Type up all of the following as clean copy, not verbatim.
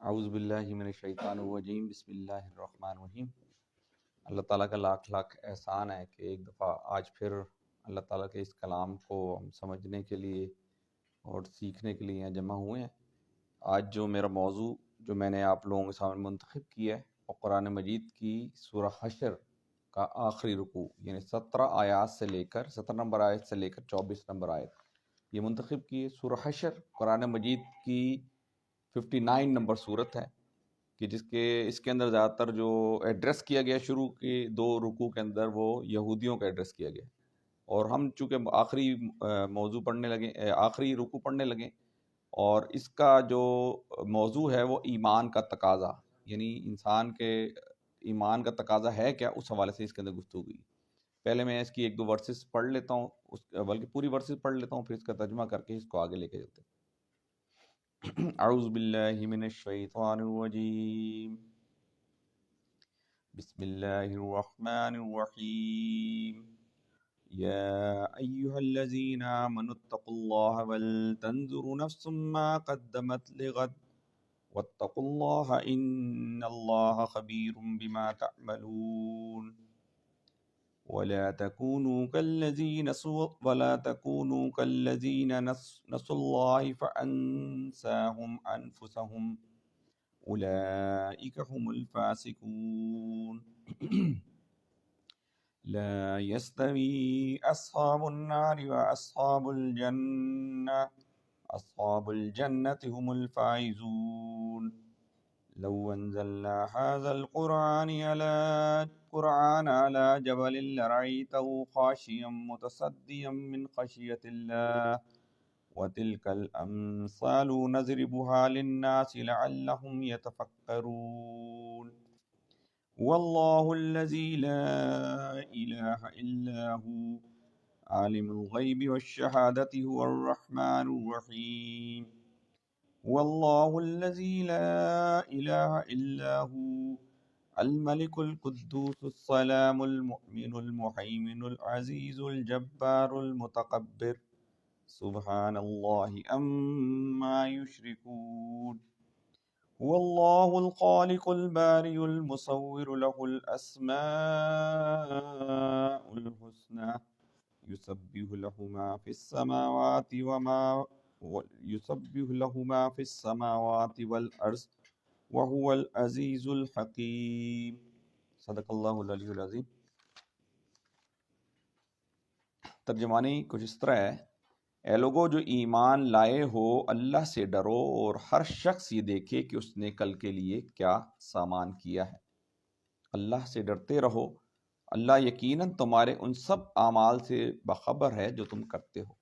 اعوذ باللہ من الشیطان الرجیم، بسم اللہ الرحمن الرحیم۔ اللہ تعالیٰ کا لاکھ لاکھ احسان ہے کہ ایک دفعہ آج پھر اللہ تعالیٰ کے اس کلام کو ہم سمجھنے کے لیے اور سیکھنے کے لیے یہاں جمع ہوئے ہیں۔ آج جو میرا موضوع جو میں نے آپ لوگوں کے سامنے منتخب کیا ہے وہ قرآن مجید کی سورہ حشر کا آخری رکوع، یعنی 17 نمبر آیت سے لے کر 24 نمبر آیت یہ منتخب کی ہے۔ سورہ حشر قرآن مجید کی 59 نمبر صورت ہے کہ اس کے اندر زیادہ تر جو ایڈریس کیا گیا شروع کے 2 رکوع کے اندر وہ یہودیوں کا ایڈریس کیا گیا، اور ہم چونکہ آخری موضوع پڑھنے لگے، آخری رکوع پڑھنے لگے، اور اس کا جو موضوع ہے وہ ایمان کا تقاضا، یعنی انسان کے ایمان کا تقاضا ہے کیا، اس حوالے سے اس کے اندر گفتگو ہوئی۔ پہلے میں اس کی 1-2 ورسز پڑھ لیتا ہوں، بلکہ پوری ورسز پڑھ لیتا ہوں، پھر اس کا ترجمہ کر کے اس کو آگے لے کے چلتے ہیں۔ اعوذ باللہ من الشیطان الرجیم، بسم اللہ الرحمن الرحیم۔ یا ایہا الذین آمنوا اتقوا اللہ ولتنظر نفس ما قدمت لغد واتقوا اللہ ان اللہ خبیر بما تعملون۔ ولا تكونوا كالذين نسوا الله فأنساهم أنفسهم أولئك هم الفاسقون۔ لا يستوي أصحاب النار وأصحاب الجنة، أصحاب الجنة هم الفائزون۔ لو أنزلنا هذا القرآن على جبل لرأيته خاشعا متصدعا من خشية الله وتلك الأمثال نضربها للناس لعلهم يتفكرون۔ والله الذي لا إله إلا هو عالم الغيب والشهادة هو الرحمن الرحيم۔ والله الذي لا إله إلا هو الملك القدوس السلام المؤمن المهيمن العزيز الجبار المتكبر سبحان الله عما يشركون۔ هو الله الخالق البارئ المصور له الأسماء الحسنى يسبح له ما في السماوات والأرض وهو العزیز الحکیم۔ صدق اللہ العلی العظیم۔ ترجمانی کچھ اس طرح ہے: اے لوگو جو ایمان لائے ہو، اللہ سے ڈرو اور ہر شخص یہ دیکھے کہ اس نے کل کے لیے کیا سامان کیا ہے۔ اللہ سے ڈرتے رہو، اللہ یقیناً تمہارے ان سب اعمال سے باخبر ہے جو تم کرتے ہو۔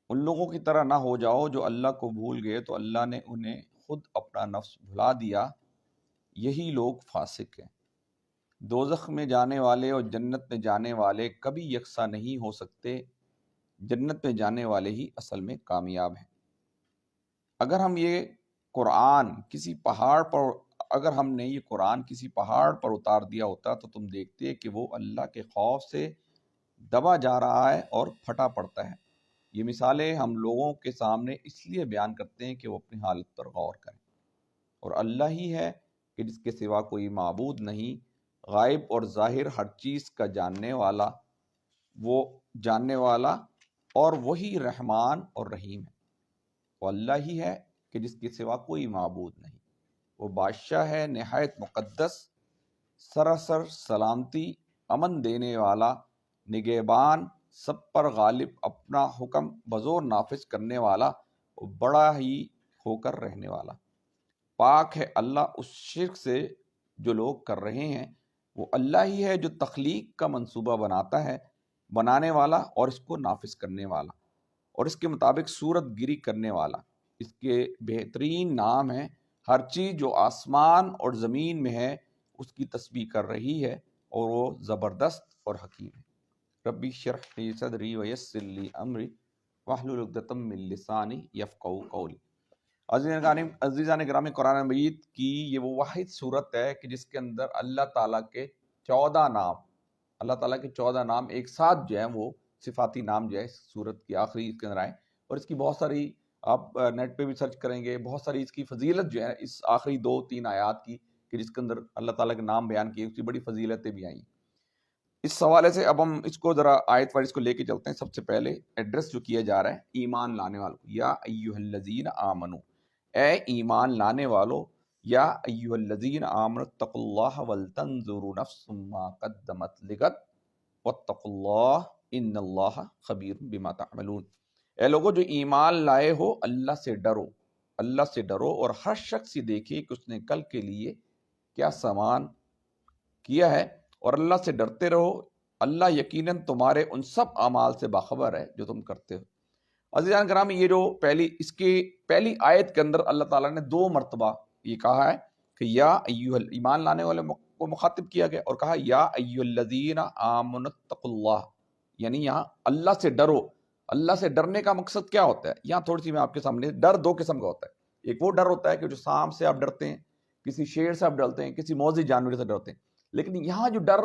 ان لوگوں کی طرح نہ ہو جاؤ جو اللہ کو بھول گئے تو اللہ نے انہیں خود اپنا نفس بھلا دیا، یہی لوگ فاسق ہیں۔ دوزخ میں جانے والے اور جنت میں جانے والے کبھی یکساں نہیں ہو سکتے، جنت میں جانے والے ہی اصل میں کامیاب ہیں۔ اگر ہم نے یہ قرآن کسی پہاڑ پر اتار دیا ہوتا تو تم دیکھتے کہ وہ اللہ کے خوف سے دبا جا رہا ہے اور پھٹا پڑتا ہے۔ یہ مثالیں ہم لوگوں کے سامنے اس لیے بیان کرتے ہیں کہ وہ اپنی حالت پر غور کریں، اور اللہ ہی ہے کہ جس کے سوا کوئی معبود نہیں، غائب اور ظاہر ہر چیز کا جاننے والا اور وہی رحمان اور رحیم ہے۔ وہ اللہ ہی ہے کہ جس کے سوا کوئی معبود نہیں، وہ بادشاہ ہے نہایت مقدس، سراسر سلامتی، امن دینے والا، نگہبان، سب پر غالب، اپنا حکم بزور نافذ کرنے والا، وہ بڑا ہی ہو کر رہنے والا۔ پاک ہے اللہ اس شرک سے جو لوگ کر رہے ہیں، وہ اللہ ہی ہے جو تخلیق کا منصوبہ بنانے والا اور اس کو نافذ کرنے والا اور اس کے مطابق صورت گیری کرنے والا۔ اس کے بہترین نام ہیں، ہر چیز جو آسمان اور زمین میں ہے اس کی تسبیح کر رہی ہے، اور وہ زبردست اور حکیم ہے۔ ربی اشرح لی صدری ویسر لی امری واحلل عقدۃ من لسانی یفقہوا قولی۔ عزیزان گرامی، قرآن مجید کی یہ وہ واحد صورت ہے کہ جس کے اندر اللہ تعالیٰ کے 14 نام ایک ساتھ جو ہیں وہ صفاتی نام جو ہے اس صورت کی آخری اس کے اندر آئے، اور اس کی بہت ساری آپ نیٹ پہ بھی سرچ کریں گے، بہت ساری اس کی فضیلت جو ہے اس آخری 2-3 آیات کی کہ جس کے اندر اللہ تعالیٰ کے نام بیان کیے، اس کی بڑی فضیلتیں بھی آئیں۔ اس حوالے سے اب ہم اس کو ذرا آیت وائز اس کو لے کے چلتے ہیں۔ سب سے پہلے ایڈریس جو کیا جا رہا ہے ایمان لانے والوں کو، یا ایھا الذین آمنو، اے ایمان لانے والو، یا ایھا الذین آمنوا اتقوا اللہ ولتنظر نفس ما قدمت لغد واتقوا اللہ ان اللہ خبیر بما تعملون۔ اے لوگو جو ایمان لائے ہو، اللہ سے ڈرو، اللہ سے ڈرو، اور ہر شخص یہ دیکھے کہ اس نے کل کے لیے کیا سامان کیا ہے، اور اللہ سے ڈرتے رہو، اللہ یقیناً تمہارے ان سب اعمال سے باخبر ہے جو تم کرتے ہو۔ عزیزان کرام، یہ جو پہلی آیت کے اندر اللہ تعالیٰ نے 2 مرتبہ یہ کہا ہے کہ یا ایھا، ایمان لانے والے کو مخاطب کیا گیا، اور کہا یا ایھا الذین آمنوا اتقوا اللہ، یعنی یہاں اللہ سے ڈرو۔ اللہ سے ڈرنے کا مقصد کیا ہوتا ہے؟ یہاں تھوڑی سی میں آپ کے سامنے، ڈر 2 قسم کا ہوتا ہے۔ ایک وہ ڈر ہوتا ہے کہ جو سانپ سے آپ ڈرتے ہیں، کسی شیر سے آپ ڈرتے ہیں، کسی موذی جانور سے ڈرتے ہیں، لیکن یہاں جو ڈر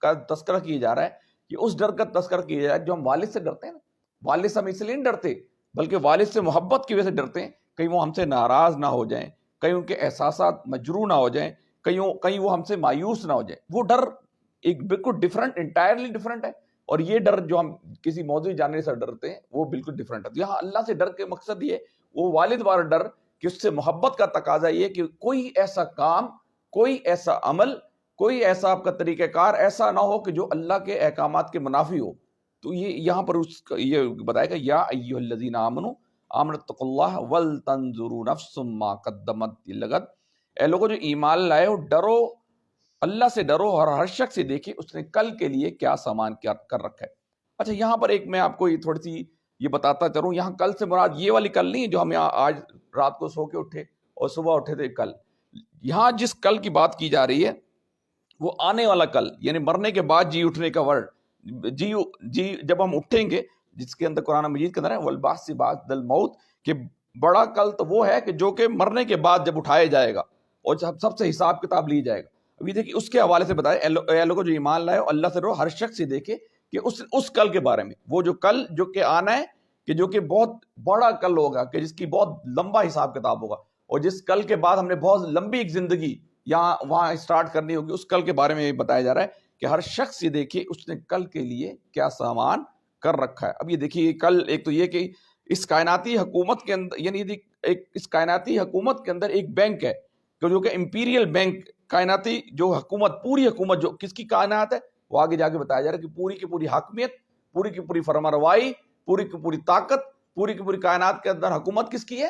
کا تذکرہ کیا جا رہا ہے، یہ اس ڈر کا تذکرہ کیا جا رہا ہے جو ہم والد سے ڈرتے ہیں نا۔ والد سے ہم اس لیے نہیں ڈرتے، بلکہ والد سے محبت کی وجہ سے ڈرتے ہیں، کہیں وہ ہم سے ناراض نہ ہو جائیں، کہیں ان کے احساسات مجروح نہ ہو جائیں، کہیں وہ ہم سے مایوس نہ ہو جائیں۔ وہ ڈر ایک بالکل ڈفرنٹ، انٹائرلی ڈفرنٹ ہے، اور یہ ڈر جو ہم کسی موذی جانور سے ڈرتے ہیں وہ بالکل ڈفرنٹ ہے۔ یہاں اللہ سے ڈر کے مقصد یہ، وہ والد والا ڈر کہ اس سے محبت کا تقاضا یہ کہ کوئی ایسا کام، کوئی ایسا عمل، کوئی ایسا آپ کا طریقہ کار ایسا نہ ہو کہ جو اللہ کے احکامات کے منافی ہو۔ تو یہ یہاں پر یہ بتائے گا یا ایھا الذین آمنوا اتقوا اللہ ولتنظر نفس ما قدمت لغد، اے لوگوں جو ایمان لائے ہو، ڈرو، اللہ سے ڈرو، اور ہر شخص سے دیکھے اس نے کل کے لیے کیا سامان کیا کر رکھا ہے۔ اچھا، یہاں پر ایک میں آپ کو یہ تھوڑی سی یہ بتاتا چلوں، یہاں کل سے مراد یہ والی کل نہیں ہے جو ہم یہاں آج رات کو سو کے اٹھے اور صبح اٹھے تھے کل۔ یہاں جس کل کی بات کی جا رہی ہے وہ آنے والا کل، یعنی مرنے کے بعد جی اٹھنے کا ورڈ، جی جب ہم اٹھیں گے، جس کے اندر قرآن مجید کے اندر ہے والبعث بعد الموت، کہ بڑا کل تو وہ ہے کہ جو کہ مرنے کے بعد جب اٹھایا جائے گا اور سب سے حساب کتاب لی جائے گا۔ ابھی دیکھیے اس کے حوالے سے بتائے، اے لوگوں جو ایمان لائے اللہ سے ڈرو، ہر شخص سے دیکھے کہ اس کل کے بارے میں، وہ جو کل جو کہ آنا ہے، کہ جو کہ بہت بڑا کل ہوگا، کہ جس کی بہت لمبا حساب کتاب ہوگا، اور جس کل کے بعد ہم نے بہت لمبی ایک زندگی یہاں وہاں اسٹارٹ کرنی ہوگی، اس کل کے بارے میں بتایا جا رہا ہے کہ ہر شخص یہ دیکھیے اس نے کل کے لیے کیا سامان کر رکھا ہے۔ اب یہ دیکھیے کل، ایک تو یہ کہ اس کائناتی حکومت کے اندر، یعنی اس کائناتی حکومت کے اندر ایک بینک ہے جو کہ امپیریل بینک، کائناتی جو حکومت، پوری حکومت جو کس کی کائنات ہے، وہ آگے جا کے بتایا جا رہا ہے کہ پوری کی پوری حاکمیت، پوری کی پوری فرمانروائی، پوری کی پوری طاقت، پوری کی پوری کائنات کے اندر حکومت کس کی ہے؟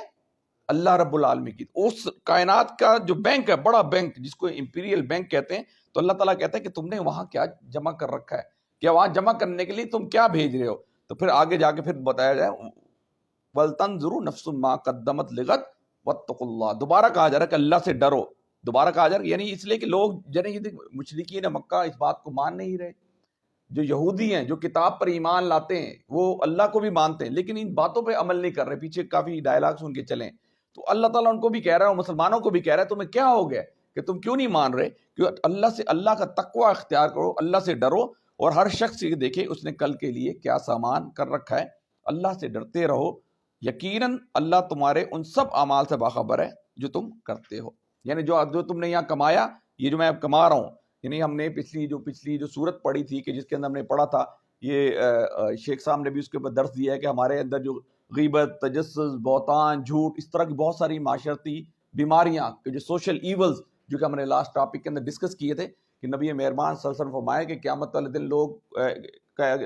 اللہ رب العالمین کی۔ اس کائنات کا جو بینک ہے، بڑا بینک جس کو امپیریل بینک کہتے ہیں، تو اللہ تعالیٰ کہتا ہے کہ تم نے وہاں کیا جمع کر رکھا ہے، کیا وہاں جمع کرنے کے لیے تم کیا بھیج رہے ہو؟ تو پھر آگے جا کے پھر بتایا جائے وَلْتَنْظُرُ نَفْسٌ مَا قَدَّمَتْ لِغَدٍ وَاتَّقُوا اللَّهَ۔ دوبارہ کہا جا رہا ہے کہ اللہ سے ڈرو، دوبارہ کہا جا رہا ہے، یعنی اس لیے کہ لوگ مشرکین مکہ اس بات کو مان نہیں رہے۔ جو یہودی ہیں، جو کتاب پر ایمان لاتے ہیں، وہ اللہ کو بھی مانتے ہیں لیکن ان باتوں پہ عمل نہیں کر رہے۔ پیچھے کافی ڈائلاگس ان کے چلیں، تو اللہ تعالیٰ ان کو بھی کہہ رہا ہے، مسلمانوں کو بھی کہہ رہا ہے، تمہیں کیا ہو گیا کہ تم کیوں نہیں مان رہے؟ کہ اللہ کا تقوی اختیار کرو، اللہ سے ڈرو، اور ہر شخص یہ دیکھے اس نے کل کے لیے کیا سامان کر رکھا ہے۔ اللہ سے ڈرتے رہو، یقیناً اللہ تمہارے ان سب اعمال سے باخبر ہے جو تم کرتے ہو۔ یعنی جو تم نے یہاں کمایا، یہ جو میں اب کما رہا ہوں، یعنی ہم نے پچھلی جو سورت پڑھی تھی کہ جس کے اندر ہم نے پڑھا تھا، یہ شیخ صاحب نے بھی اس کے اوپر درس دیا ہے کہ ہمارے اندر جو غیبت، تجسس، بہتان، جھوٹ، اس طرح کی بہت ساری معاشرتی بیماریاں، کہ جو سوشل ایولز، جو کہ ہم نے لاسٹ ٹاپک کے اندر ڈسکس کیے تھے، کہ نبی مہربان صلی اللہ علیہ وسلم فرمائے کہ قیامت والے دن لوگ،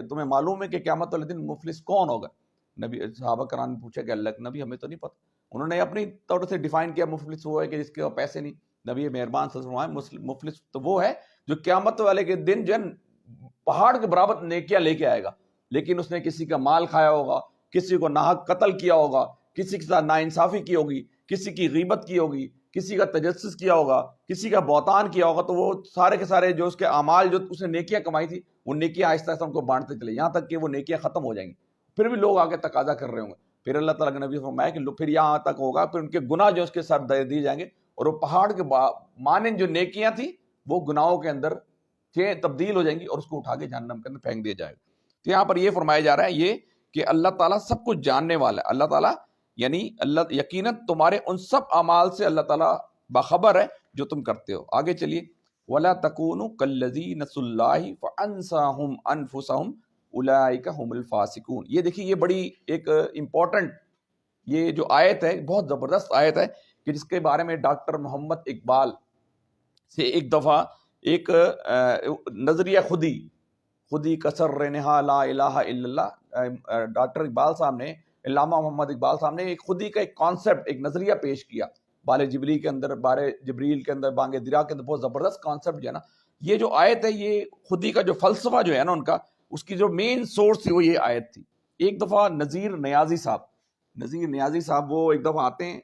تمہیں معلوم ہے کہ قیامت والے دن مفلس کون ہوگا؟ نبی صحابہ کرام نے پوچھا کہ اللہ کے نبی ہمیں تو نہیں پتہ۔ انہوں نے اپنی طور سے ڈیفائن کیا، مفلس وہ ہے کہ جس کے پیسے نہیں۔ نبی مہربان صلی اللہ علیہ وسلم، مفلس تو وہ ہے جو قیامت والے کے دن جو پہاڑ کے برابر نیکیاں لے کے آئے گا، لیکن اس نے کسی کا مال کھایا ہوگا، کسی کو ناحق قتل کیا ہوگا، کسی کے ساتھ ناانصافی کی ہوگی، کسی کی غیبت کی ہوگی، کسی کا تجسس کیا ہوگا، کسی کا بہتان کیا ہوگا، تو وہ سارے کے سارے جو اس کے اعمال، جو اس نے نیکیاں کمائی تھی، وہ نیکیاں آہستہ آہستہ ان کو بانٹتے چلے، یہاں تک کہ وہ نیکیاں ختم ہو جائیں گی۔ پھر بھی لوگ آگے تقاضا کر رہے ہوں گے۔ پھر اللہ تعالیٰ کے نبی فرمایا کہ پھر یہاں تک ہوگا، پھر ان کے گناہ جو اس کے ساتھ دے دیے جائیں گے، اور وہ پہاڑ کے مانند جو نیکیاں تھیں وہ گناہوں کے اندر تبدیل ہو جائیں گی، اور اس کو اٹھا کے جہنم کے اندر پھینک دیا جائے گا۔ تو یہاں پر یہ فرمایا جا رہا ہے یہ کہ اللہ تعالیٰ سب کچھ جاننے والا ہے۔ اللہ تعالیٰ یعنی اللہ یقیناً تمہارے ان سب اعمال سے اللہ تعالیٰ باخبر ہے جو تم کرتے ہو. آگے چلیے. وَلَا تَكُونُوا كَالَّذِينَ نَسُوا اللَّهَ فَأَنسَاهُمْ أَنفُسَهُمْ أُولَٰئِكَ هُمُ الْفَاسِقُونَ. یہ دیکھیے یہ بڑی ایک امپورٹنٹ یہ جو آیت ہے بہت زبردست آیت ہے کہ جس کے بارے میں ڈاکٹر محمد اقبال سے ایک دفعہ ایک نظریہ خودی کسر رنہا لا الہ الا اللہ، ڈاکٹر اقبال صاحب نے، علامہ محمد اقبال صاحب نے ایک خودی کا ایک کانسیپٹ، ایک نظریہ پیش کیا بال جبری کے اندر، جبریل کے اندر، بانگ درا کے اندر. بہت زبردست کانسیپٹ جو ہے نا. یہ جو آیت ہے یہ خودی کا جو فلسفہ جو ہے نا ان کا، اس کی جو مین سورس تھی وہ یہ آیت تھی. ایک دفعہ نذیر نیازی صاحب وہ ایک دفعہ آتے ہیں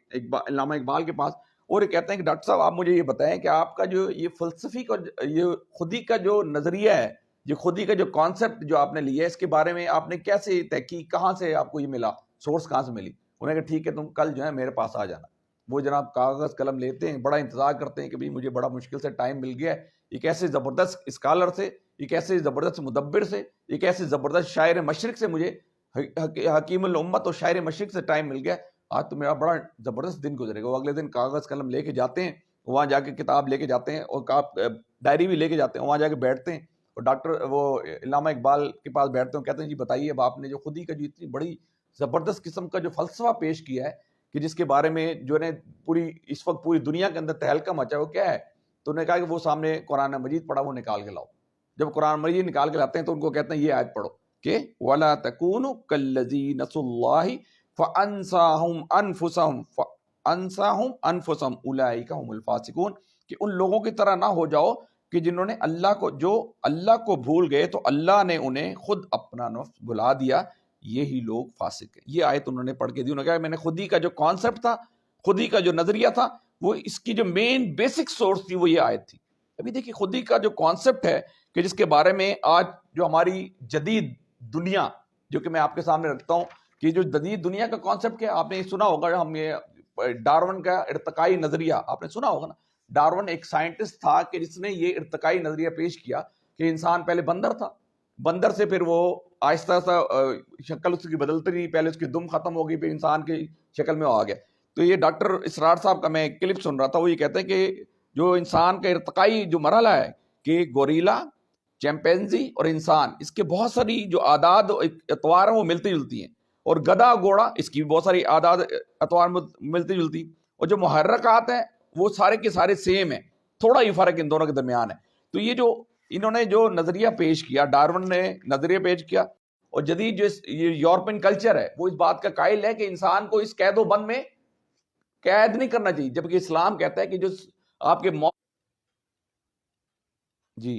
علامہ اقبال کے پاس اور یہ کہتے ہیں کہ ڈاکٹر صاحب آپ مجھے یہ بتائیں کہ آپ کا جو یہ فلسفی کا یہ خودی کا جو نظریہ ہے، یہ خودی کا جو کانسیپٹ جو آپ نے لیا ہے، اس کے بارے میں آپ نے کیسے تحقیق، کہاں سے آپ کو یہ ملا، سورس کہاں سے ملی؟ انہوں نے کہا ٹھیک ہے تم کل جو ہے میرے پاس آ جانا. وہ جناب کاغذ قلم لیتے ہیں، بڑا انتظار کرتے ہیں کہ بھئی مجھے بڑا مشکل سے ٹائم مل گیا ہے، ایک ایسے زبردست اسکالر سے، ایک ایسے زبردست مدبر سے، ایک ایسے زبردست شاعر مشرق سے، مجھے حکیم الامت اور شاعر مشرق سے ٹائم مل گیا، آج تو میرا بڑا زبردست دن گزرے گا. وہ اگلے دن کاغذ قلم لے کے جاتے ہیں، وہاں جا کے کتاب لے کے جاتے ہیں اور ڈائری بھی لے کے جاتے ہیں، وہاں جا کے بیٹھتے ہیں اور ڈاکٹر وہ علامہ اقبال کے پاس بیٹھتے ہیں، کہتے ہیں جی بتائیے اب آپ نے جو خودی کا جو اتنی بڑی زبردست قسم کا جو فلسفہ پیش کیا ہے کہ جس کے بارے میں جو نے پوری اس وقت پوری دنیا کے اندر تہلکہ مچا ہے، وہ کیا ہے؟ تو انہوں نے کہا کہ وہ سامنے قرآن مجید پڑھا، وہ نکال کے لاؤ. جب قرآن مجید نکال کے لاتے ہیں تو ان کو کہتے ہیں یہ آیت پڑھو کہ وَلَا تَكُونُوا كَالَّذِينَ نَسُوا اللَّهَ فَأَنسَاهُمْ أَنفُسَهُمْ أُولَٰئِكَ هُمُ الْفَاسِقُونَ، کہ ان لوگوں کی طرح نہ ہو جاؤ کہ جنہوں نے اللہ کو بھول گئے تو اللہ نے انہیں خود اپنا نفس بھلا دیا، یہی لوگ فاسق ہیں. یہ آیت انہوں نے پڑھ کے دی. انہوں نے کہا میں نے خودی کا جو کانسیپٹ تھا، خودی کا جو نظریہ تھا، وہ اس کی جو مین بیسک سورس تھی وہ یہ آیت تھی. ابھی دیکھیے خودی کا جو کانسیپٹ ہے کہ جس کے بارے میں آج جو ہماری جدید دنیا جو کہ میں آپ کے سامنے رکھتا ہوں کہ جو جدید دنیا کا کانسیپٹ کیا آپ نے سنا ہوگا، ہم یہ ڈارون کا ارتقائی نظریہ آپ نے سنا ہوگا نا. ڈارون ایک سائنٹسٹ تھا کہ جس نے یہ ارتقائی نظریہ پیش کیا کہ انسان پہلے بندر تھا، بندر سے پھر وہ آہستہ آہستہ شکل اس کی بدلتی رہی، پہلے اس کی دم ختم ہو گئی، پھر انسان کی شکل میں آ گیا. تو یہ ڈاکٹر اسرار صاحب کا میں کلپ سن رہا تھا، وہ یہ کہتے ہیں کہ جو انسان کا ارتقائی جو مرحلہ ہے کہ گوریلا، چیمپینزی اور انسان، اس کے بہت ساری جو اعداد اطوار ہیں وہ ملتی جلتی ہیں، اور گدھا گھوڑا اس کی بھی بہت ساری اعداد اطوار ملتی جلتی، اور جو محرکات ہیں وہ سارے کے سارے سیم ہیں، تھوڑا ہی فرق ان دونوں کے درمیان ہے. تو یہ جو انہوں نے جو نظریہ پیش کیا، ڈارون نے نظریہ پیش کیا، اور جدید جو یہ یورپین کلچر ہے وہ اس بات کا قائل ہے کہ انسان کو اس قید و بند میں قید نہیں کرنا چاہیے، جبکہ اسلام کہتا ہے کہ جو آپ کے جی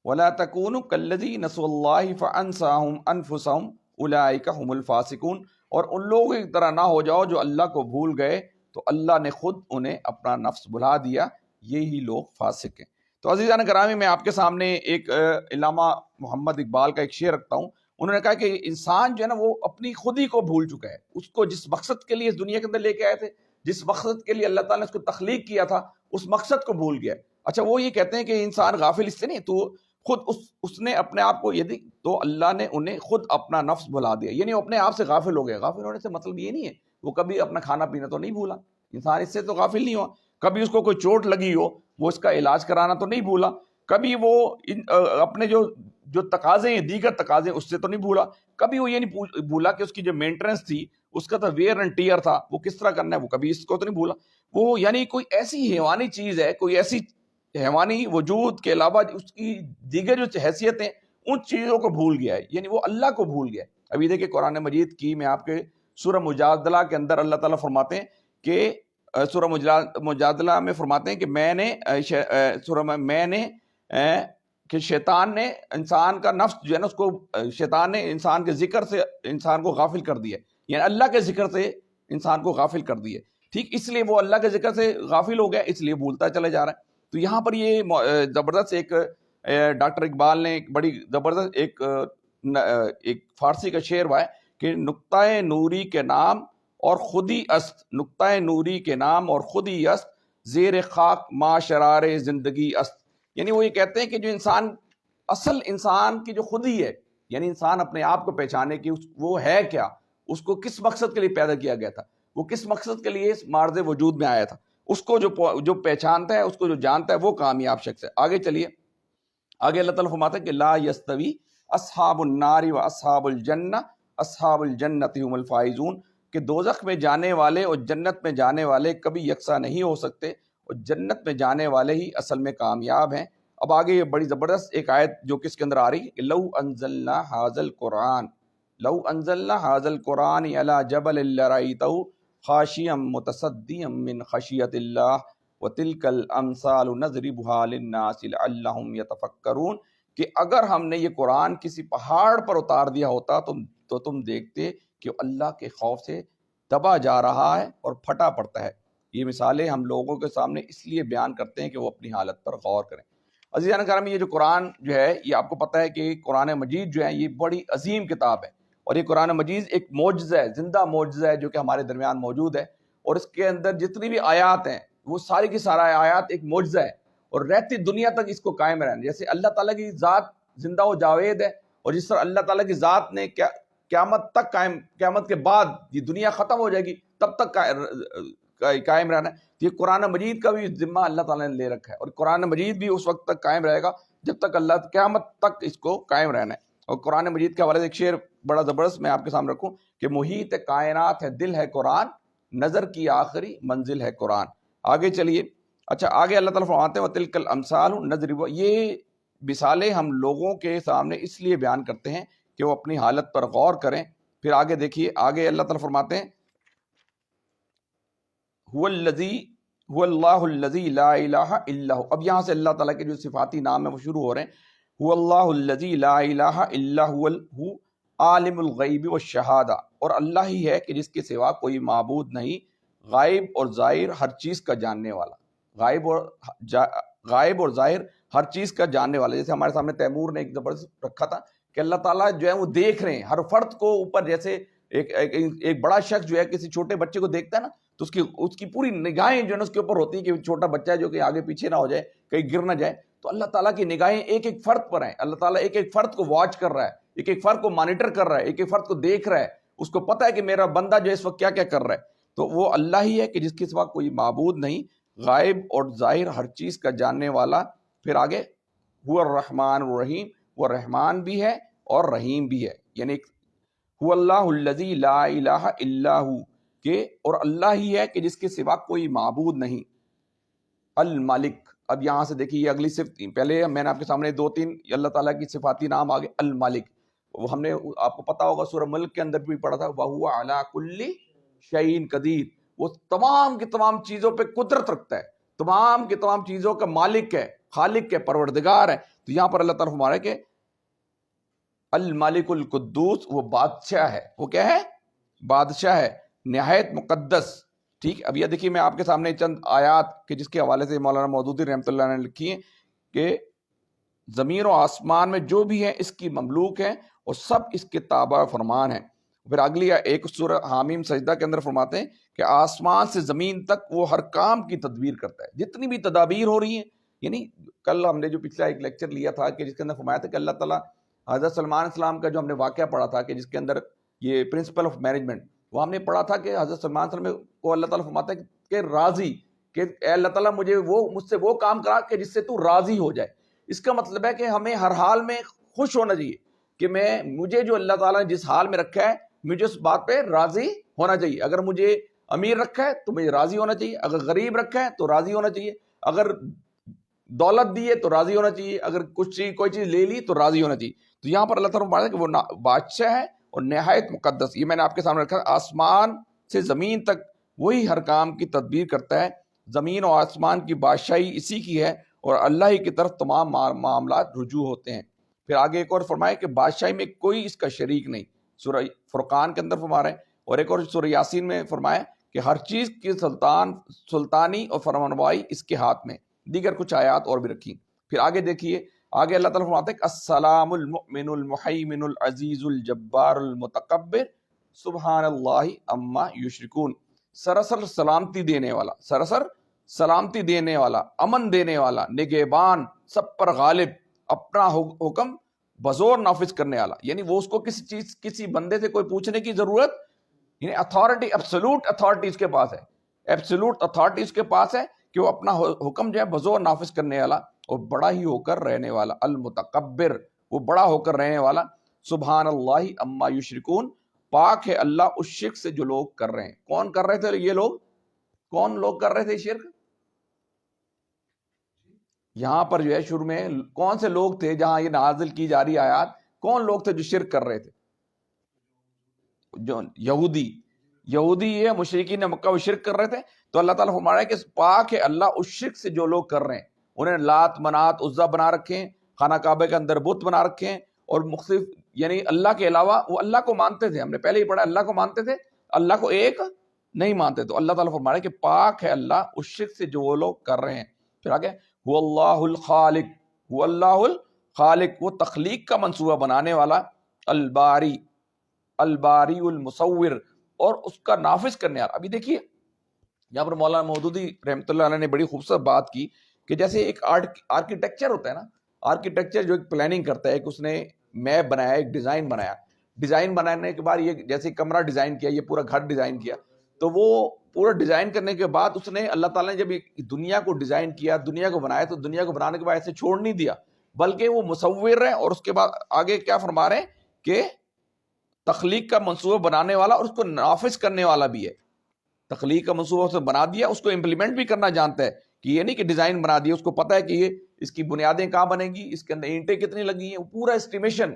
وَلَا تَكُونُوا كَالَّذِينَ نَسُوا اللَّهَ فَأَنسَاهُمْ أَنفُسَهُمْ أُولَٰئِكَ هُمُ الْفَاسِقُونَ، اور ان لوگوں کی طرح نہ ہو جاؤ جو اللہ کو بھول گئے تو اللہ نے خود انہیں اپنا نفس بھلا دیا، یہی لوگ فاسق ہیں. تو عزیزان گرامی، میں آپ کے سامنے ایک علامہ محمد اقبال کا ایک شعر رکھتا ہوں. انہوں نے کہا کہ انسان جو ہے نا وہ اپنی خودی کو بھول چکا ہے، اس کو جس مقصد کے لیے اس دنیا کے اندر لے کے آئے تھے، جس مقصد کے لیے اللہ تعالیٰ نے اس کو تخلیق کیا تھا، اس مقصد کو بھول گیا. اچھا وہ یہ کہتے ہیں کہ انسان غافل اس سے نہیں، تو خود اس نے اپنے آپ کو یہ تو اللہ نے انہیں خود اپنا نفس بھلا دیا، یعنی وہ اپنے آپ سے غافل ہو گیا. غافل ہونے سے مطلب یہ نہیں ہے وہ کبھی اپنا کھانا پینا تو نہیں بھولا، انسان اس سے تو غافل نہیں ہوا. کبھی اس کو کوئی چوٹ لگی ہو وہ اس کا علاج کرانا تو نہیں بھولا، کبھی وہ اپنے جو تقاضے ہیں، دیگر تقاضے، اس سے تو نہیں بھولا. کبھی وہ یہ نہیں بھولا کہ اس کی جو مینٹیننس تھی، اس کا تو ویئر اینڈ ٹیئر تھا، وہ کس طرح کرنا ہے، وہ کبھی اس کو تو نہیں بھولا. وہ یعنی کوئی ایسی حیوانی چیز ہے، کوئی ایسی حیوانی وجود کے علاوہ اس کی دیگر جو حیثیتیں ان چیزوں کو بھول گیا ہے، یعنی وہ اللہ کو بھول گیا ہے. ابھی دیکھیں قرآن مجید کی میں آپ کے سورہ مجادلہ کے اندر اللہ تعالیٰ فرماتے ہیں کہ سورہ مجادلہ میں فرماتے ہیں کہ میں نے کہ شیطان نے انسان کا نفس جو ہے نا اس کو، شیطان نے انسان کے ذکر سے انسان کو غافل کر دیا، یعنی اللہ کے ذکر سے انسان کو غافل کر دیا. ٹھیک، اس لیے وہ اللہ کے ذکر سے غافل ہو گیا، اس لیے بھولتا چلے جا رہا ہے. تو یہاں پر یہ زبردست ایک ڈاکٹر اقبال نے ایک بڑی زبردست ایک فارسی کا شعر ہوا ہے کہ نقطۂ نوری کے نام اور خودی است، نقطۂ نوری کے نام اور خودی است، زیر خاک ما شرار زندگی است. یعنی وہ یہ کہتے ہیں کہ جو انسان، اصل انسان کی جو خودی ہے، یعنی انسان اپنے آپ کو پہچانے کی وہ ہے کیا، اس کو کس مقصد کے لیے پیدا کیا گیا تھا، وہ کس مقصد کے لیے اس معرض وجود میں آیا تھا، اس کو جو پہچانتا ہے، اس کو جو جانتا ہے، وہ کامیاب شخص ہے۔ آگے چلیے، آگے اللہ تعالیٰ فرماتا ہے کہ لا یستوی اصحاب النار و اصحاب الجنہ اصحاب الجنۃ هم الفائزون، کہ دوزخ میں جانے والے اور جنت میں جانے والے کبھی یکساں نہیں ہو سکتے، اور جنت میں جانے والے ہی اصل میں کامیاب ہیں۔ اب آگے یہ بڑی زبردست ایک آیت جو کس کے اندر آ رہی ہے کہ لو انزلنا ھذا القرآن لو انزلنا ھذا القرآن علی جبل لرأیتہ خاشعا متصدعا من خشیۃ اللہ وتلک الامثال نضربها للناس لعلهم يتفکرون، کہ اگر ہم نے یہ قرآن کسی پہاڑ پر اتار دیا ہوتا تو تم دیکھتے کہ اللہ کے خوف سے دبا جا رہا ہے اور پھٹا پڑتا ہے۔ یہ مثالیں ہم لوگوں کے سامنے اس لیے بیان کرتے ہیں کہ وہ اپنی حالت پر غور کریں۔ عزیزان کرام، یہ جو قرآن جو ہے، یہ آپ کو پتہ ہے کہ قرآن مجید جو ہے یہ بڑی عظیم کتاب ہے، اور یہ قرآن مجید ایک معجزہ ہے، زندہ معجزہ ہے جو کہ ہمارے درمیان موجود ہے، اور اس کے اندر جتنی بھی آیات ہیں وہ ساری کی سارا آیات ایک معجزہ ہے، اور رہتی دنیا تک اس کو قائم رہنا۔ جیسے اللہ تعالیٰ کی ذات زندہ و جاوید ہے، اور جس طرح اللہ تعالیٰ کی ذات نے قیامت تک قیامت کے بعد یہ دنیا ختم ہو جائے گی تب تک قائم رہنا ہے، یہ قرآن مجید کا بھی ذمہ اللہ تعالیٰ نے لے رکھا ہے، اور قرآن مجید بھی اس وقت تک قائم رہے گا جب تک اللہ قیامت تک اس کو قائم رہنا ہے۔ اور قرآن مجید کے حوالے سے ایک شعر بڑا زبردست میں آپ کے سامنے رکھوں کہ محیط کائنات ہے دل ہے قرآن، نظر کی آخری منزل ہے قرآن۔ آگے چلیے، اچھا آگے اللہ تعالیٰ فرماتے ہیں وَتِلْكَ الْأَمْثَالُ نَضْرِبُ، یہ مثالیں ہم لوگوں کے سامنے اس لیے بیان کرتے ہیں کہ وہ اپنی حالت پر غور کریں۔ پھر آگے دیکھیے، آگے اللہ تعالیٰ فرماتے ہیں هو اللہ الذی لا الہ الا هو، اب یہاں سے اللہ تعالیٰ کے جو صفاتی نام ہیں وہ شروع ہو رہے ہیں۔ هو اللہ الذی لا الہ الا هو عالم الغیب والشہادہ، اور اللہ ہی ہے کہ جس کے سوا کوئی معبود نہیں، غائب اور ظاہر ہر چیز کا جاننے والا، غائب اور ظاہر ہر چیز کا جاننے والا۔ جیسے ہمارے سامنے تیمور نے ایک زبردست رکھا تھا کہ اللہ تعالیٰ جو ہے وہ دیکھ رہے ہیں ہر فرد کو اوپر، جیسے ایک بڑا شخص جو ہے کسی چھوٹے بچے کو دیکھتا ہے نا تو اس کی پوری نگاہیں جو ہے نا اس کے اوپر ہوتی ہیں کہ چھوٹا بچہ ہے جو کہ آگے پیچھے نہ ہو جائے، کہیں گر نہ جائے، تو اللہ تعالیٰ کی نگاہیں ایک ایک فرد پر ہیں۔ اللہ تعالیٰ ایک ایک فرد کو واچ کر رہا ہے، ایک ایک فرد کو مانیٹر کر رہا ہے، ایک ایک فرد کو دیکھ رہا ہے، اس کو پتہ ہے کہ میرا بندہ جو اس وقت کیا کیا کر رہا ہے۔ تو وہ اللہ ہی ہے کہ جس کے سوا کوئی معبود نہیں، غائب اور ظاہر ہر چیز کا جاننے والا۔ پھر آگے هو الرحمن الرحیم، وہ رحمان بھی ہے اور رحیم بھی ہے، یعنی هو اللہ الذی لا الہ الا هو، کہ اور اللہ ہی ہے کہ جس کے سوا کوئی معبود نہیں۔ الملک، اب یہاں سے دیکھیے یہ اگلی صفت، پہلے میں نے آپ کے سامنے دو تین اللہ تعالیٰ کی صفاتی نام آگے۔ الملک، وہ ہم نے آپ کو پتا ہوگا سورہ ملک کے اندر بھی پڑھا تھا، وَهُوَ عَلَى كُلِّ شَيْءٍ قَدِيرٌ، وہ تمام کی تمام چیزوں پہ قدرت رکھتا ہے، تمام کی تمام چیزوں کا مالک ہے، خالق ہے، پروردگار ہے۔ تو یہاں پر اللہ تعالیٰ ہمارے کہ الملک القدوس، وہ بادشاہ ہے، وہ کیا ہے؟ بادشاہ ہے، نہایت مقدس۔ ٹھیک، اب یہ دیکھیے میں آپ کے سامنے چند آیات کہ جس کے حوالے سے مولانا مودودی رحمۃ اللہ نے لکھی ہیں کہ زمین و آسمان میں جو بھی ہیں اس کی مملوک ہیں اور سب اس کے تابع فرمان ہیں۔ پھر اگلی ایک سورہ حامیم سجدہ کے اندر فرماتے ہیں کہ آسمان سے زمین تک وہ ہر کام کی تدبیر کرتا ہے، جتنی بھی تدابیر ہو رہی ہیں۔ یعنی کل ہم نے جو پچھلا ایک لیکچر لیا تھا کہ جس کے اندر فرمایا تھا کہ اللہ تعالیٰ حضرت سلمان السلام کا جو ہم نے واقعہ پڑھا تھا کہ جس کے اندر یہ پرنسپل آف مینجمنٹ، وہ ہم نے پڑھا تھا کہ حضرت سلمان السلام کو اللہ تعالیٰ فرماتا ہے کہ راضی، کہ اے اللہ تعالیٰ مجھ سے وہ کام کرا کہ جس سے تو راضی ہو جائے۔ اس کا مطلب ہے کہ ہمیں ہر حال میں خوش ہونا چاہیے کہ مجھے جو اللہ تعالیٰ نے جس حال میں رکھا ہے مجھے اس بات پہ راضی ہونا چاہیے۔ اگر مجھے امیر رکھا ہے تو مجھے راضی ہونا چاہیے، اگر غریب رکھا ہے تو راضی ہونا چاہیے، اگر دولت دی ہے تو راضی ہونا چاہیے، اگر کوئی چیز لے لی تو راضی ہونا چاہیے۔ تو یہاں پر اللہ تعالیٰ فرماتا ہے کہ وہ بادشاہ ہے اور نہایت مقدس۔ یہ میں نے آپ کے سامنے رکھا، آسمان سے زمین تک وہی ہر کام کی تدبیر کرتا ہے، زمین و آسمان کی بادشاہی اسی کی ہے اور اللہ ہی کی طرف تمام معاملات رجوع ہوتے ہیں۔ پھر آگے ایک اور فرمایا کہ بادشاہی میں کوئی اس کا شریک نہیں، سورہ فرقان کے اندر فرما رہے ہیں، اور ایک اور سورہ یاسین میں فرمایا کہ ہر چیز کی سلطانی اور فرمانروائی اس کے ہاتھ میں، دیگر کچھ آیات اور بھی رکھی۔ پھر آگے دیکھیے، آگے اللہ تعالیٰ فرماتے ہیں کہ السلام المؤمن المحیمن العزیز الجبار المتکبر سبحان اللہ اما یشرکون، سراسر سلامتی دینے والا، سراسر سلامتی دینے والا، امن دینے والا، نگہبان، سب پر غالب، اپنا حکم بزور نافذ کرنے والا۔ یعنی وہ اس کو کسی بندے سے کوئی پوچھنے کی ضرورت یعنی اتھارٹی، ایبسولوٹ اتھارٹی اس کے پاس ہے، ایبسولوٹ اتھارٹی اس کے پاس ہے کہ وہ اپنا حکم جو ہے بزور نافذ کرنے والا اور بڑا ہی ہو کر رہنے والا، المتکبر، وہ بڑا ہو کر رہنے والا، سبحان اللہ اما یشرکون، پاک ہے اللہ اس شرک سے جو لوگ کر رہے ہیں۔ کون کر رہے تھے یہ لوگ؟ کون لوگ کر رہے تھے شرک؟ یہاں پر جو ہے شروع میں کون سے لوگ تھے جہاں یہ نازل کی جا رہی آیات، کون لوگ تھے جو شرک کر رہے تھے؟ جو یہودی یہ مشرکین مکہ وہ شرک کر رہے تھے۔ تو اللہ تعالیٰ فرما رہا ہے کہ پاک ہے اللہ اس شرک سے جو لوگ کر رہے ہیں، انہیں لات منات عزا بنا رکھے ہیں، خانہ کعبہ کے اندر بت بنا رکھے ہیں، اور مختلف یعنی اللہ کے علاوہ وہ اللہ کو مانتے تھے، ہم نے پہلے ہی پڑھا اللہ کو مانتے تھے، اللہ کو ایک نہیں مانتے۔ تو اللہ تعالیٰ فرما رہا ہے کہ پاک ہے اللہ اس شرک سے جو وہ لوگ کر رہے ہیں۔ پھر آگے هو اللہ الخالق، هو اللہ الخالق، وہ تخلیق کا منصوبہ بنانے والا، الباری، الباری المصور، اور اس کا نافذ کرنے والا۔ ابھی دیکھیے یہاں پر مولانا مودودی رحمۃ اللہ علیہ نے بڑی خوبصورت بات کی کہ جیسے ایک آرکیٹیکچر ہوتا ہے نا، آرکیٹیکچر جو ایک پلاننگ کرتا ہے، ایک اس نے میپ بنایا، ایک ڈیزائن بنایا، ڈیزائن بنانے کے بعد یہ جیسے کمرہ ڈیزائن کیا، یہ پورا گھر ڈیزائن کیا، تو وہ پورا ڈیزائن کرنے کے بعد اس نے اللہ تعالیٰ نے جب دنیا کو ڈیزائن کیا، دنیا کو بنایا، تو دنیا کو بنانے کے بعد ایسے چھوڑ نہیں دیا، بلکہ وہ مصور ہے، اور اس کے بعد آگے کیا فرما رہے ہیں کہ تخلیق کا منصوبہ بنانے والا اور اس کو نافذ کرنے والا بھی ہے۔ تخلیق کا منصوبہ اسے بنا دیا، اس کو امپلیمنٹ بھی کرنا جانتا ہے، کہ یہ نہیں کہ ڈیزائن بنا دیا، اس کو پتہ ہے کہ یہ اس کی بنیادیں کہاں بنے گی، اس کے اندر اینٹیں کتنی لگی ہیں، پورا اسٹیمیشن۔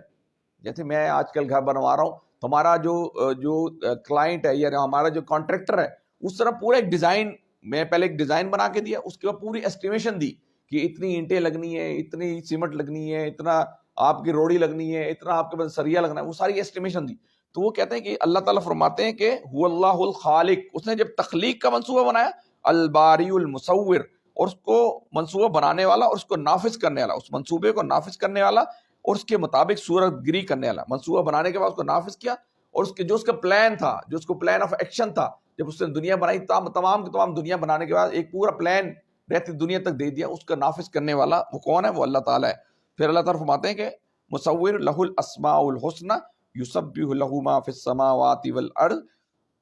جیسے میں آج کل گھر بنوا رہا ہوں، تو ہمارا جو کلائنٹ ہے یا ہمارا جو کانٹریکٹر ہے، اس طرح پورا ایک ڈیزائن، میں پہلے ایک ڈیزائن بنا کے دیا، اس کے بعد پوری اسٹیمیشن دی کہ اتنی اینٹیں لگنی ہے، اتنی سیمنٹ لگنی ہے، اتنا آپ کی روڑی لگنی ہے، اتنا آپ کے پاس سریا لگنا ہے، وہ ساری اسٹیمیشن دی۔ تو وہ کہتے ہیں کہ اللہ تعالیٰ فرماتے ہیں کہ هو اللہ الخالق، اس نے جب تخلیق کا منصوبہ بنایا، الباری المصور، اور اس کو منصوبہ بنانے والا اور اس کو نافذ کرنے والا، اس منصوبے کو نافذ کرنے والا اور اس کے مطابق صورت گری کرنے والا۔ منصوبہ بنانے کے بعد اس کو نافذ کیا، اور اس کے جو اس کا پلان تھا، جو اس کو پلان آف ایکشن تھا، جب اس نے دنیا بنائی، تمام کی تمام دنیا بنانے کے بعد ایک پورا پلان رہتی دنیا تک دے دیا، اس کا نافذ کرنے والا وہ کون ہے؟ وہ اللہ تعالیٰ ہے۔ پھر اللہ تعالیٰ فرماتے ہیں کہ مصور لہ الاسماء الحسنی یسبح لہ ما فی السماوات والارض،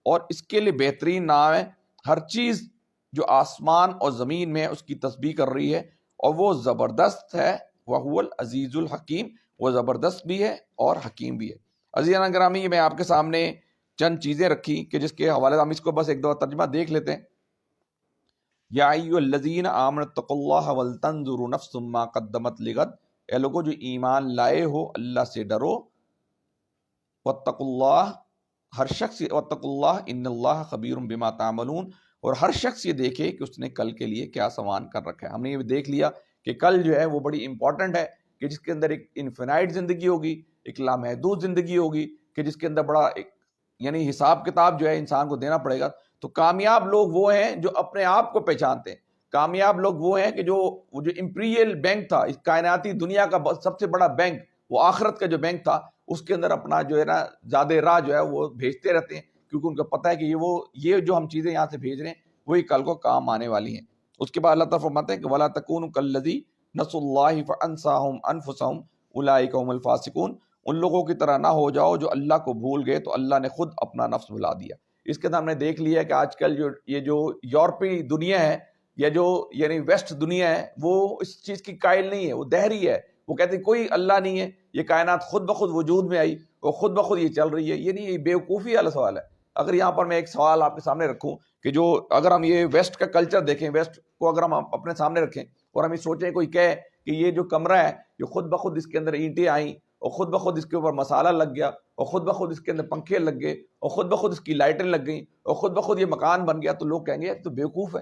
اور اس کے لیے بہترین نام ہے، ہر چیز جو آسمان اور زمین میں اس کی تسبیح کر رہی ہے، اور وہ زبردست ہے، وہو العزیز الحکیم، وہ زبردست بھی ہے اور حکیم بھی ہے۔ عزیزان گرامی، میں آپ کے سامنے چند چیزیں رکھی کہ جس کے حوالے سے ہم اس کو بس ایک دو ترجمہ دیکھ لیتے ہیں۔ یا ایھا الذین آمنوا اتقوا اللہ ولتنظر نفس ما قدمت لغد، اے لوگو جو ایمان لائے ہو اللہ سے ڈرو، واتقوا اللہ، ہر شخص واتقوا اللہ ان اللہ خبیر بما تعملون، اور ہر شخص یہ دیکھے کہ اس نے کل کے لیے کیا سامان کر رکھا ہے۔ ہم نے یہ دیکھ لیا کہ کل جو ہے وہ بڑی امپورٹنٹ ہے، کہ جس کے اندر ایک انفینائٹ زندگی ہوگی، ایک لامحدود زندگی ہوگی، کہ جس کے اندر بڑا یعنی حساب کتاب جو ہے انسان کو دینا پڑے گا۔ تو کامیاب لوگ وہ ہیں جو اپنے آپ کو پہچانتے ہیں، کامیاب لوگ وہ ہیں کہ جو امپیریل بینک تھا، اس کائناتی دنیا کا سب سے بڑا بینک، وہ آخرت کا جو بینک تھا، اس کے اندر اپنا جو ہے نا زیادہ راہ جو ہے وہ بھیجتے رہتے ہیں، کیونکہ ان کو پتہ ہے کہ یہ جو ہم چیزیں یہاں سے بھیج رہے ہیں وہی کل کو کام آنے والی ہیں۔ اس کے بعد اللہ تعالیٰ فرماتے ہیں کہ وَلَا تَكُونُوا كَالَّذِي نَسُوا اللَّهَ فَأَنسَاهُمْ أَنفُسَهُمْ أُولَٰئِكَ هُمُ الْفَاسِقُونَ، ان لوگوں کی طرح نہ ہو جاؤ جو اللہ کو بھول گئے تو اللہ نے خود اپنا نفس بھلا دیا۔ اس کے اندر ہم نے دیکھ لیا کہ آج کل یہ جو یورپی دنیا ہے یا جو یعنی ویسٹ دنیا ہے، وہ اس چیز کی قائل نہیں ہے، وہ دہری ہے، وہ کہتے ہیں کوئی اللہ نہیں ہے، یہ کائنات خود بخود وجود میں آئی اور خود بخود یہ چل رہی ہے۔ یہ نہیں، یہ بیوقوفی والا سوال ہے۔ اگر یہاں پر میں ایک سوال آپ کے سامنے رکھوں کہ جو اگر ہم یہ ویسٹ کا کلچر دیکھیں، ویسٹ کو اگر ہم اپنے سامنے رکھیں اور ہم یہ سوچیں کوئی کہے کہ یہ جو کمرہ ہے جو خود بخود اس کے اندر اینٹیں آئیں اور خود بخود اس کے اوپر مسالہ لگ گیا اور خود بخود اس کے اندر پنکھے لگ گئے اور خود بخود اس کی لائٹیں لگ گئیں اور خود بخود یہ مکان بن گیا، تو لوگ کہیں گے تو بیوقوف ہے۔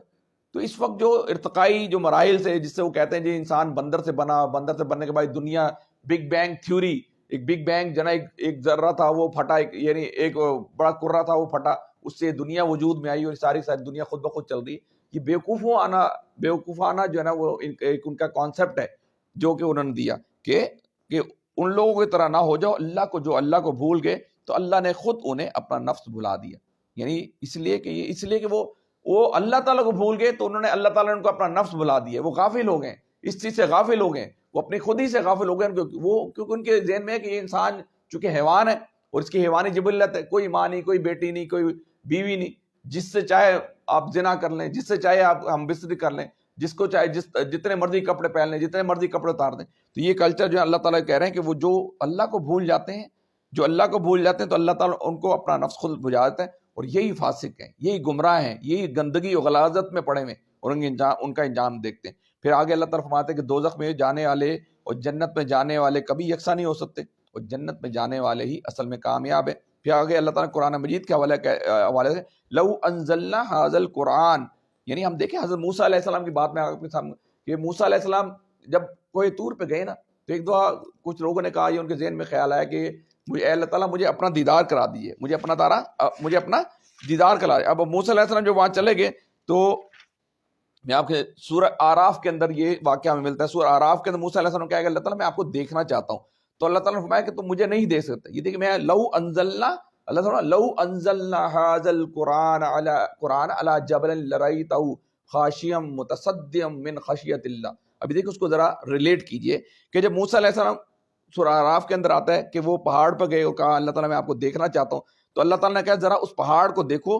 تو اس وقت جو ارتقائی جو مراحل سے، جس سے وہ کہتے ہیں جی انسان بندر سے بنا، بندر سے بننے کے بعد دنیا، بگ بینگ تھیوری، ایک بگ بینگ جنا ایک ذرہ تھا وہ پھٹا، یعنی ایک بڑا کرہ تھا وہ پھٹا، اس سے دنیا وجود میں آئی اور ساری دنیا خود بخود چل رہی ہے۔ یہ بیوقوفانہ جو ہے نا وہ ایک ان کا کانسیپٹ ہے جو کہ انہوں نے دیا کہ ان لوگوں کی طرح نہ ہو جاؤ اللہ کو، جو اللہ کو بھول گئے تو اللہ نے خود انہیں اپنا نفس بھلا دیا۔ یعنی اس لیے کہ وہ اللہ تعالیٰ کو بھول گئے تو انہوں نے اللہ تعالیٰ نے ان کو اپنا نفس بھلا دیا۔ وہ غافل ہو گئے، اس چیز سے غافل ہو گئے، وہ اپنی خود ہی سے غافل ہو گئے، کیونکہ ان کے ذہن میں ہے کہ یہ انسان چونکہ حیوان ہے اور اس کی حیوانی جبلت ہے، کوئی ماں نہیں، کوئی بیٹی نہیں، کوئی بیوی نہیں، جس سے چاہے آپ زنا کر لیں، جس سے چاہے آپ ہم بستری کر لیں، جس کو چاہے جتنے مرضی کپڑے پہن لیں، جتنے مرضی کپڑے اتار دیں. تو یہ کلچر جو ہے اللہ تعالیٰ کہہ رہے ہیں کہ وہ جو اللہ کو بھول جاتے ہیں، جو اللہ کو بھول جاتے ہیں تو اللہ تعالیٰ ان کو اپنا نفس خود بجھا دیتا ہے، اور یہی فاسق ہیں، یہی گمراہ ہیں، یہی گندگی اور غلاظت میں پڑے ہوئے، اور ان کا انجام دیکھتے ہیں. پھر آگے اللہ تعالیٰ فرماتے ہیں کہ دوزخ میں جانے والے اور جنت میں جانے والے کبھی یکساں نہیں ہو سکتے، اور جنت میں جانے والے ہی اصل میں کامیاب ہیں. پھر آگے اللہ تعالیٰ قرآن مجید کے حوالے سے لو انزلنا ھذا القرآن، یعنی ہم دیکھیں حضرت موسیٰ علیہ السلام کی بات میں آپ کے سامنے کہ موسیٰ علیہ السلام جب کوہ طور پہ گئے نا، تو ایک دعا کچھ لوگوں نے کہا، یہ ان کے ذہن میں خیال آیا کہ مجھے اے اللہ تعالیٰ مجھے اپنا دیدار کرا دیجیے، مجھے اپنا دیدار کرا دے. اب موسیٰ علیہ السلام جو وہاں چلے گئے تو میں آپ کے سورہ آراف کے اندر یہ واقعہ میں ملتا ہے. سورہ آراف کے اندر موسیٰ علیہ السلام کہا کہ اللہ تعالیٰ میں آپ کو دیکھنا چاہتا ہوں. تو اللہ تعالیٰ نے فرمایا کہ تم مجھے نہیں دیکھ سکتے. یہ دیکھیں میں لو انزلنا، اللہ تعالیٰ لو انزلنا ھذا القرآن علی جبل لرأیتہ خاشعا متصدعا من خشیۃ اللہ. ابھی دیکھیں اس کو ذرا ریلیٹ کیجئے کہ جب موسیٰ علیہ السلام سورہ آراف کے اندر آتا ہے کہ وہ پہاڑ پر گئے اور کہا اللہ تعالیٰ میں آپ کو دیکھنا چاہتا ہوں، تو اللہ تعالیٰ نے کہا ذرا اس پہاڑ کو دیکھو،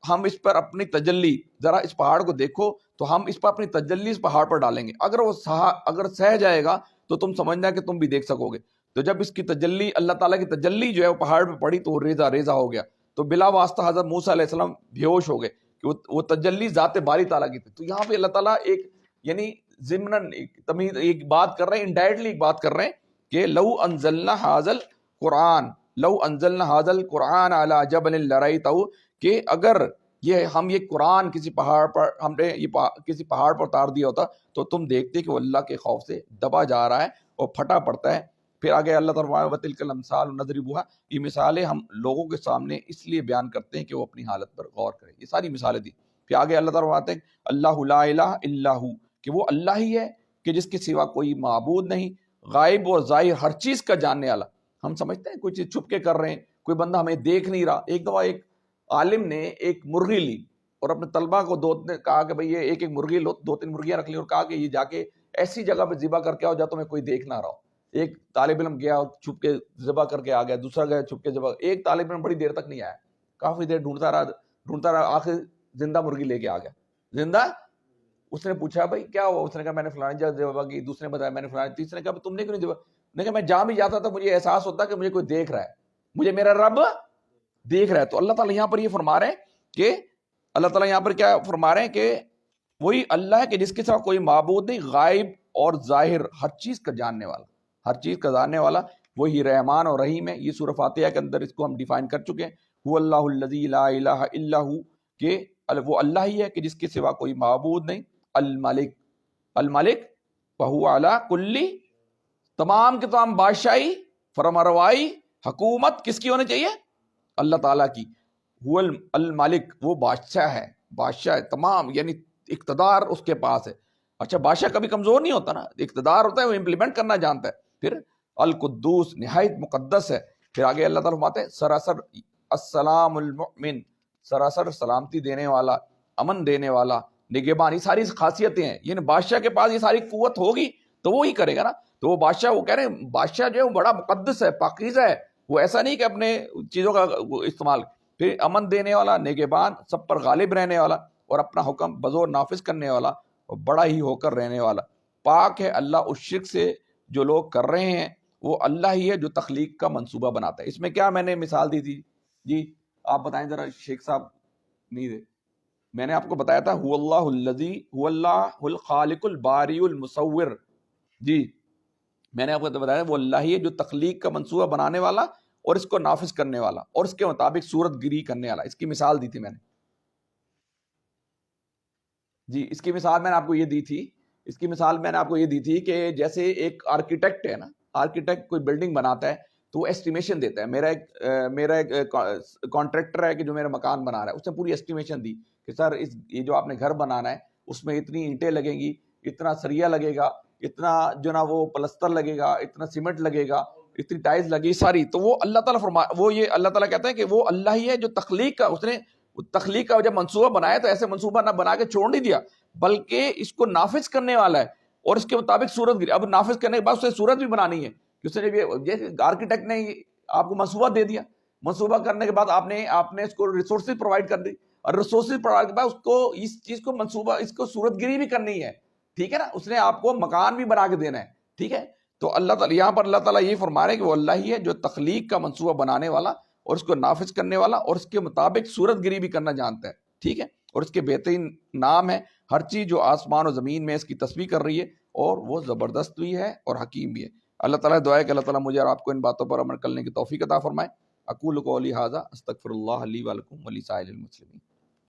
ہم اس پر اپنی تجلی، ذرا اس پہاڑ کو دیکھو تو ہم اس پر اپنی تجلی اس پہاڑ پر ڈالیں گے، اگر سہ جائے گا تو تم سمجھنا کہ تم بھی دیکھ سکو گے. تو جب اس کی تجلی، اللہ تعالیٰ کی تجلی جو ہے وہ پہاڑ پہ پڑی تو وہ ریزہ ہو گیا. تو بلا واسطہ حضرت موسیٰ علیہ السلام بیہوش ہو گئے کہ وہ تجلی ذات باری تعالیٰ کی تھی. تو یہاں پہ اللہ تعالیٰ ایک یعنی ضمناً ایک بات کر رہے ہیں، انڈائریکٹلی ایک بات کر رہے ہیں کہ لو انزلنا ھذا القرآن علی جبل لرأیتہ، کہ اگر ہم یہ قرآن کسی پہاڑ پر کسی پہاڑ پر اتار دیا ہوتا تو تم دیکھتے کہ وہ اللہ کے خوف سے دبا جا رہا ہے اور پھٹا پڑتا ہے. پھر آگے اللہ تعالیٰ وَتِلْكَ الْأَمْثَالُ نَضْرِبُهَا، یہ مثالیں ہم لوگوں کے سامنے اس لیے بیان کرتے ہیں کہ وہ اپنی حالت پر غور کریں. یہ ساری مثالیں دی. پھر آگے اللہ تعالیٰ فرماتے ہیں اللہ لا الہ الا ہو، کہ وہ اللہ ہی ہے کہ جس کے سوا کوئی معبود نہیں، غائب اور ظاہر ہر چیز کا جاننے والا. ہم سمجھتے ہیں کوئی چیز چھپ کے کر رہے ہیں، کوئی بندہ ہمیں دیکھ نہیں رہا. ایک دفعہ ایک عالم نے ایک مرغی لی اور اپنے طلبہ کو کہا کہ بھئی یہ ایک مرغی لو، 2-3 مرغیاں رکھ لی اور کہا کہ یہ جا کے ایسی جگہ پہ ذبح کر کے آؤ جہاں تمہیں کوئی دیکھ نہ رہا ہو. ایک طالب علم گیا چھپ کے ذبح کر کے آ گیا، دوسرا گیا چھپ کے ذبح. ایک طالب علم بڑی دیر تک نہیں آیا، کافی دیر ڈھونڈتا رہا، آخر زندہ مرغی لے کے آ گیا. زندہ. اس نے پوچھا بھائی کیا ہوا؟ اس نے کہا میں نے فلانی جگہ ذبح کی. دوسرے نے بتایا میں نے فلانی. تیسرے نے کہا تم نے کیوں نہیں ذبح؟ نے کہا میں جہاں بھی جاتا تھا مجھے احساس ہوتا کہ مجھے کوئی دیکھ رہا ہے، مجھے میرا رب دیکھ رہا ہے. تو اللہ تعالیٰ یہاں پر یہ فرما رہے ہیں کہ اللہ تعالیٰ یہاں پر کیا فرما رہے ہیں کہ وہی اللہ ہے کہ جس کے سوا کوئی معبود نہیں، غائب اور ظاہر ہر چیز کا جاننے والا، ہر چیز کا جاننے والا وہی رحمان اور رحیم ہے. یہ سورہ فاتحہ کے اندر اس کو ہم ڈیفائن کر چکے ہیں. هو اللہ الذی لا الہ الا ہو، کہ وہ اللہ ہی ہے کہ جس کے سوا کوئی معبود نہیں. الملک وہو علی کلی، تمام کے تمام بادشاہی، فرمانروائی، حکومت کس کی ہونی چاہیے؟ اللہ تعالیٰ کی. هو الملک، وہ بادشاہ ہے، بادشاہ ہے تمام، یعنی اقتدار اس کے پاس ہے. اچھا بادشاہ کبھی کمزور نہیں ہوتا نا، اقتدار ہوتا ہے، وہ امپلیمنٹ کرنا جانتا ہے. پھر القدوس، نہایت مقدس ہے. پھر آگے اللہ تعالیٰ فرماتے ہیں سراسر السلام المؤمن، سراسر سلامتی دینے والا، امن دینے والا، نگہبان. یہ ساری خاصیتیں ہیں. یعنی بادشاہ کے پاس یہ ساری قوت ہوگی تو وہ ہی کرے گا نا. تو وہ بادشاہ، وہ کہہ رہے ہیں بادشاہ جو ہے وہ بڑا مقدس ہے، پاکیزہ ہے. وہ ایسا نہیں کہ اپنے چیزوں کا استعمال. پھر امن دینے والا، نگہبان، سب پر غالب رہنے والا، اور اپنا حکم بزور نافذ کرنے والا، اور بڑا ہی ہو کر رہنے والا. پاک ہے اللہ اس شرک سے جو لوگ کر رہے ہیں. وہ اللہ ہی ہے جو تخلیق کا منصوبہ بناتا ہے. اس میں کیا میں نے مثال دی تھی جی؟ آپ بتائیں ذرا شیخ صاحب. نہیں دے، میں نے آپ کو بتایا تھا هو اللہ الذی، هو اللہ الخالق الباری المصور. جی میں نے آپ کو بتایا وہ اللہ ہی ہے جو تخلیق کا منصوبہ بنانے والا اور اس کو نافذ کرنے والا اور اس کے مطابق صورت گری کرنے والا. اس کی مثال دی تھی میں نے جی. اس کی مثال میں نے آپ کو یہ دی تھی، اس کی مثال میں نے آپ کو یہ دی تھی کہ جیسے ایک آرکیٹیکٹ ہے نا، آرکیٹیکٹ کوئی بلڈنگ بناتا ہے تو وہ ایسٹیمیشن دیتا ہے. میرا ایک کانٹریکٹر ہے کہ جو میرا مکان بنا رہا ہے، اس نے پوری ایسٹیمیشن دی کہ سر یہ جو آپ نے گھر بنانا ہے اس میں اتنی اینٹیں لگیں گی، اتنا سریا لگے گا، اتنا جو نا وہ پلستر لگے گا، اتنا سیمنٹ لگے گا، اتنی ٹائلز لگی ساری. تو وہ اللہ تعالیٰ یہ اللہ تعالیٰ کہتا ہے کہ وہ اللہ ہی ہے جو تخلیق کا، اس نے تخلیق کا جب منصوبہ بنایا تو ایسے منصوبہ نہ بنا کے چھوڑ نہیں دیا، بلکہ اس کو نافذ کرنے والا ہے اور اس کے مطابق صورت گری. اب نافذ کرنے کے بعد اس نے صورت بھی بنانی ہے. اس نے جیسے آرکیٹیکٹ نے آپ کو منصوبہ دے دیا، منصوبہ کرنے کے بعد آپ نے اس کو ریسورسز پرووائڈ کر دی، اور ریسورسز پرووائڈ کے بعد اس کو اس چیز کو منصوبہ اس کو صورت گری بھی کرنی ہے، ٹھیک ہے نا، اس نے آپ کو مکان بھی بنا کے دینا ہے، ٹھیک ہے. تو اللہ تعالیٰ یہاں پر اللہ تعالیٰ یہ فرما رہے ہیں کہ وہ اللہ ہی ہے جو تخلیق کا منصوبہ بنانے والا اور اس کو نافذ کرنے والا اور اس کے مطابق صورت گری بھی کرنا جانتا ہے، ٹھیک ہے. اور اس کے بہترین نام ہے ہر چیز جو آسمان و زمین میں اس کی تسبیح کر رہی ہے، اور وہ زبردست بھی ہے اور حکیم بھی ہے. اللہ تعالیٰ دعا ہے کہ اللہ تعالیٰ مجھے اور آپ کو ان باتوں پر عمل کرنے کی توفیق عطا فرمائے. اقول قولی ھذا استغفر اللہ لی ولکم ولسائر المسلمین.